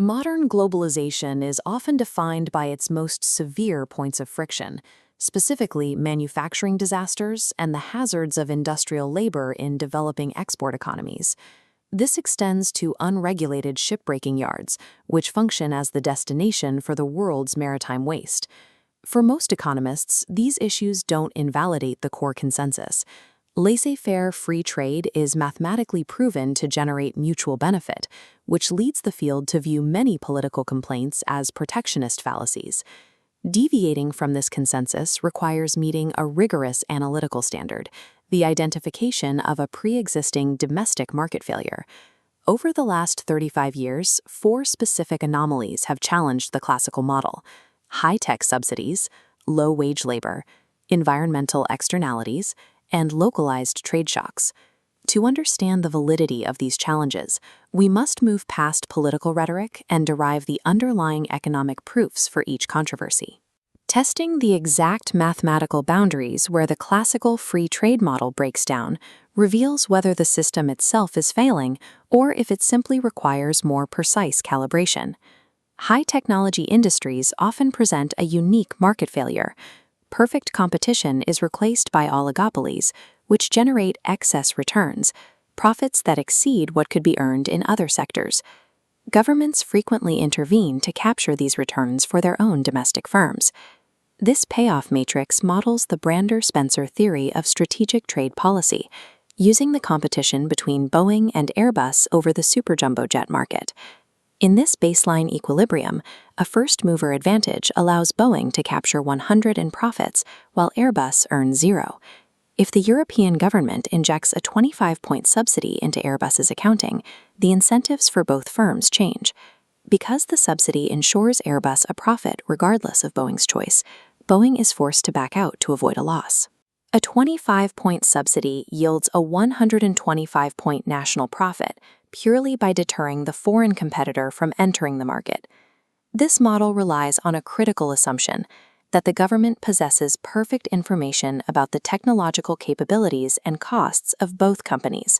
Modern globalization is often defined by its most severe points of friction, specifically manufacturing disasters and the hazards of industrial labor in developing export economies. This extends to unregulated shipbreaking yards, which function as the destination for the world's maritime waste. For most economists, these issues don't invalidate the core consensus. Laissez-faire free trade is mathematically proven to generate mutual benefit, which leads the field to view many political complaints as protectionist fallacies. Deviating from this consensus requires meeting a rigorous analytical standard, the identification of a pre-existing domestic market failure. Over the last 35 years, 4 specific anomalies have challenged the classical model: high-tech subsidies, low-wage labor, environmental externalities, and localized trade shocks. To understand the validity of these challenges, we must move past political rhetoric and derive the underlying economic proofs for each controversy. Testing the exact mathematical boundaries where the classical free trade model breaks down reveals whether the system itself is failing or if it simply requires more precise calibration. High-technology industries often present a unique market failure. Perfect competition is replaced by oligopolies, which generate excess returns, profits that exceed what could be earned in other sectors. Governments frequently intervene to capture these returns for their own domestic firms. This payoff matrix models the Brander-Spencer theory of strategic trade policy, using the competition between Boeing and Airbus over the superjumbo jet market. In this baseline equilibrium, a first-mover advantage allows Boeing to capture 100 in profits, while Airbus earns 0. If the European government injects a 25-point subsidy into Airbus's accounting, the incentives for both firms change. Because the subsidy ensures Airbus a profit regardless of Boeing's choice, Boeing is forced to back out to avoid a loss. A 25-point subsidy yields a 125-point national profit, purely by deterring the foreign competitor from entering the market. This model relies on a critical assumption that the government possesses perfect information about the technological capabilities and costs of both companies.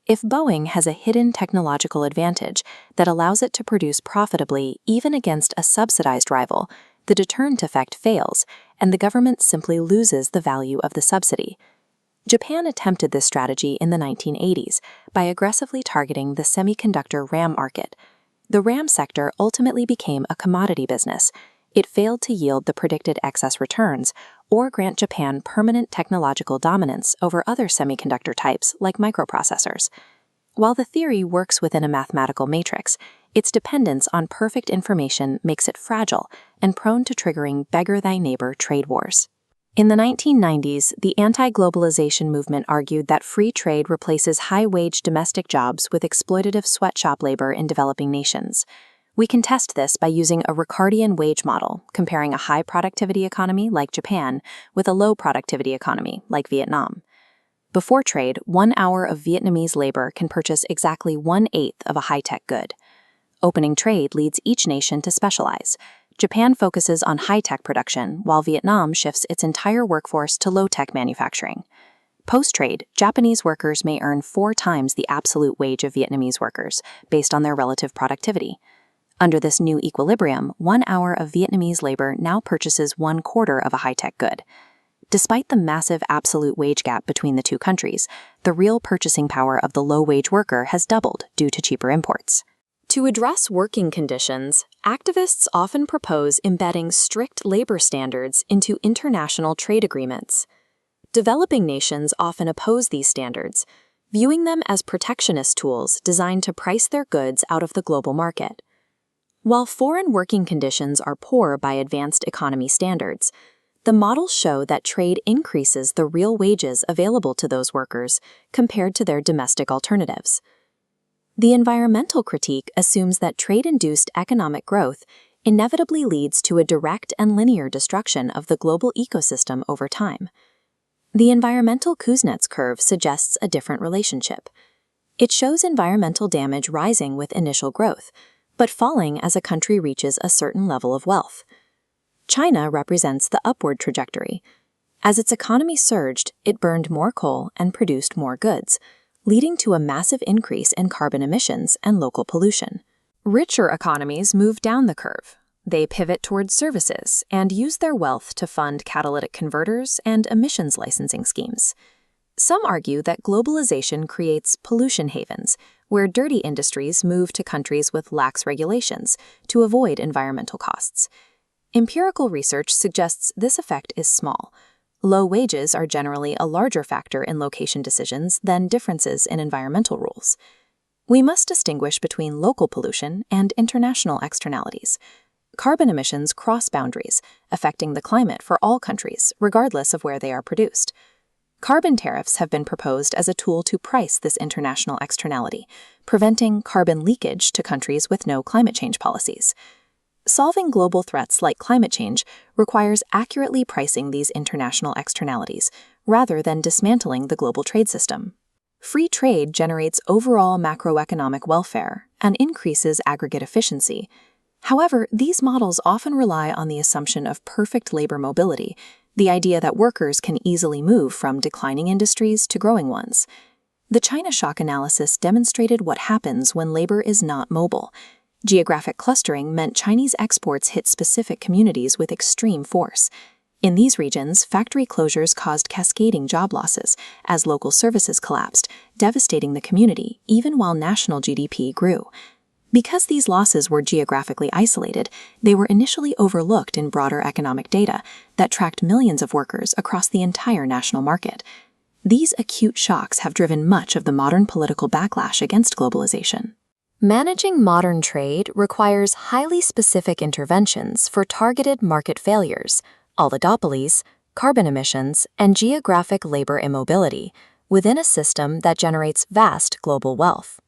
If Boeing has a hidden technological advantage that allows it to produce profitably even against a subsidized rival, the deterrent effect fails, and the government simply loses the value of the subsidy. Japan attempted this strategy in the 1980s by aggressively targeting the semiconductor RAM market. The RAM sector ultimately became a commodity business. It failed to yield the predicted excess returns or grant Japan permanent technological dominance over other semiconductor types like microprocessors. While the theory works within a mathematical matrix, its dependence on perfect information makes it fragile and prone to triggering beggar-thy-neighbor trade wars. In the 1990s, the anti-globalization movement argued that free trade replaces high-wage domestic jobs with exploitative sweatshop labor in developing nations. We can test this by using a Ricardian wage model, comparing a high-productivity economy like Japan with a low-productivity economy like Vietnam. Before trade, 1 hour of Vietnamese labor can purchase exactly 1/8 of a high-tech good. Opening trade leads each nation to specialize. Japan focuses on high-tech production, while Vietnam shifts its entire workforce to low-tech manufacturing. Post-trade, Japanese workers may earn 4 times the absolute wage of Vietnamese workers, based on their relative productivity. Under this new equilibrium, 1 hour of Vietnamese labor now purchases 1/4 of a high-tech good. Despite the massive absolute wage gap between the two countries, the real purchasing power of the low-wage worker has doubled due to cheaper imports. To address working conditions, activists often propose embedding strict labor standards into international trade agreements. Developing nations often oppose these standards, viewing them as protectionist tools designed to price their goods out of the global market. While foreign working conditions are poor by advanced economy standards, the models show that trade increases the real wages available to those workers compared to their domestic alternatives. The environmental critique assumes that trade-induced economic growth inevitably leads to a direct and linear destruction of the global ecosystem over time. The environmental Kuznets curve suggests a different relationship. It shows environmental damage rising with initial growth, but falling as a country reaches a certain level of wealth. China represents the upward trajectory. As its economy surged, it burned more coal and produced more goods, leading to a massive increase in carbon emissions and local pollution. Richer economies move down the curve. They pivot towards services and use their wealth to fund catalytic converters and emissions licensing schemes. Some argue that globalization creates pollution havens, where dirty industries move to countries with lax regulations to avoid environmental costs. Empirical research suggests this effect is small. Low wages are generally a larger factor in location decisions than differences in environmental rules. We must distinguish between local pollution and international externalities. Carbon emissions cross boundaries, affecting the climate for all countries, regardless of where they are produced. Carbon tariffs have been proposed as a tool to price this international externality, preventing carbon leakage to countries with no climate change policies. Solving global threats like climate change requires accurately pricing these international externalities, rather than dismantling the global trade system. Free trade generates overall macroeconomic welfare and increases aggregate efficiency. However, these models often rely on the assumption of perfect labor mobility, the idea that workers can easily move from declining industries to growing ones. The China shock analysis demonstrated what happens when labor is not mobile. Geographic clustering meant Chinese exports hit specific communities with extreme force. In these regions, factory closures caused cascading job losses as local services collapsed, devastating the community even while national GDP grew. Because these losses were geographically isolated, they were initially overlooked in broader economic data that tracked millions of workers across the entire national market. These acute shocks have driven much of the modern political backlash against globalization. Managing modern trade requires highly specific interventions for targeted market failures, oligopolies, carbon emissions, and geographic labor immobility within a system that generates vast global wealth.